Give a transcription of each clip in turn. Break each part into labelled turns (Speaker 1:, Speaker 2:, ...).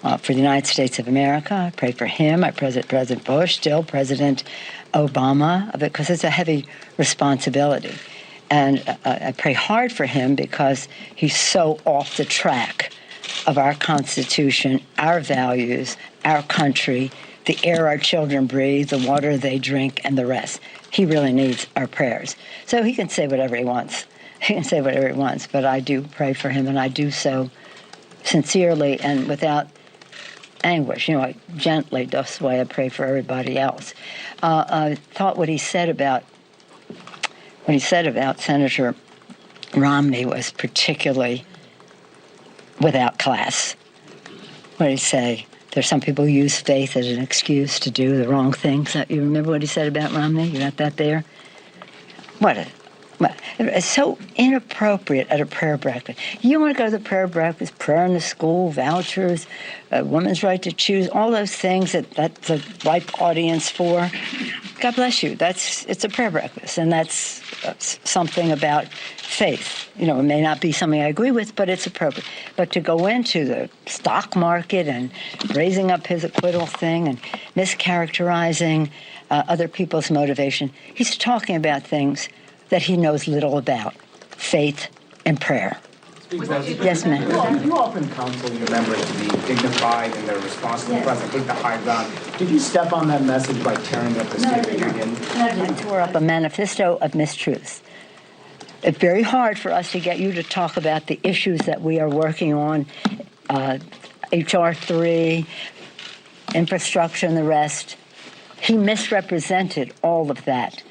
Speaker 1: for the United States of America. I pray for him. I pray for President Bush, still President Obama, because it's a heavy responsibility. And I pray hard for him because he's so off the track of our Constitution, our values, our country, the air our children breathe, the water they drink, and the rest. He really needs our prayers. So he can say whatever he wants. He can say whatever he wants, but I do pray for him, and I do so sincerely and without anguish, gently. That's the way I pray for everybody else. I thought what he said about Senator Romney was particularly without class. What did he say? There's some people who use faith as an excuse to do the wrong things. You remember what he said about Romney? You got that there? It's so inappropriate at a prayer breakfast. You want to go to the prayer breakfast, prayer in the school, vouchers, women's right to choose, all those things that's a ripe audience for. God bless you. It's a prayer breakfast, and that's something about faith. It may not be something I agree with, but it's appropriate. But to go into the stock market and raising up his acquittal thing and mischaracterizing other people's motivation, he's talking about things that he knows little about, faith and prayer. Yes, ma'am.
Speaker 2: You often counsel your members to be dignified in their response to the president, take the high ground. Did you step on that message by tearing up the State of the Union?
Speaker 1: I tore up a manifesto of mistruths. It's very hard for us to get you to talk about the issues that we are working on, H.R. 3, infrastructure and the rest. He misrepresented all of that.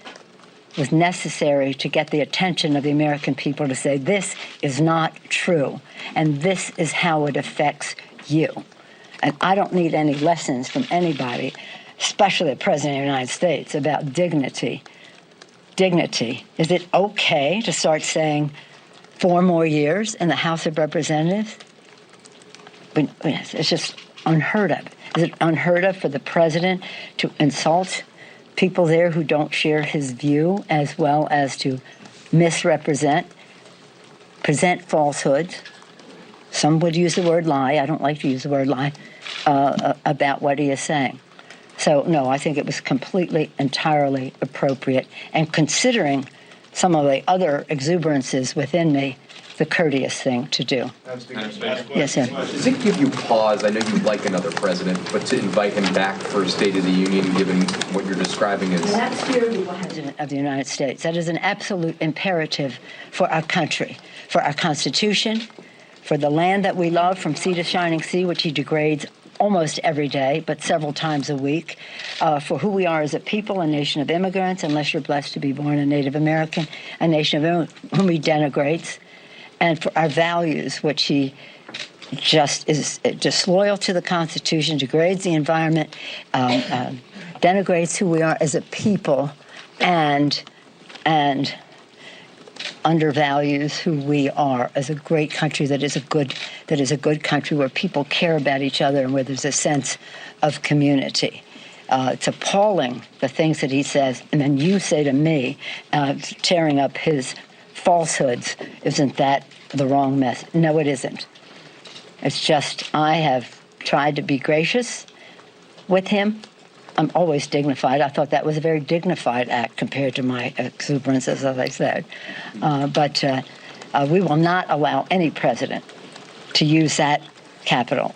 Speaker 1: Was necessary to get the attention of the American people to say, this is not true, and this is how it affects you. And I don't need any lessons from anybody, especially the President of the United States, about dignity. Dignity. Is it okay to start saying 4 more years in the House of Representatives? It's just unheard of. Is it unheard of for the president to insult people there who don't share his view, as well as to present falsehoods? Some would use the word lie. I don't like to use the word lie about what he is saying. So, no, I think it was completely, entirely appropriate. And considering some of the other exuberances within me, the courteous thing to do. Yes, sir.
Speaker 3: Does it give you pause? I know you'd like another president, but to invite him back for a State of the Union, given what you're describing as...
Speaker 1: Next year, we will have President of the United States. That is an absolute imperative for our country, for our Constitution, for the land that we love from sea to shining sea, which he degrades almost every day, but several times a week, for who we are as a people, a nation of immigrants, unless you're blessed to be born a Native American, a nation of whom he denigrates, and for our values, which he just is disloyal to the Constitution, degrades the environment, denigrates who we are as a people, and undervalues who we are as a great country that is a good country where people care about each other and where there's a sense of community. It's appalling, the things that he says, and then you say to me, tearing up his falsehoods, isn't that the wrong message? No, it isn't. It's just I have tried to be gracious with him. I'm always dignified. I thought that was a very dignified act compared to my exuberances, as I said. But we will not allow any president to use that capital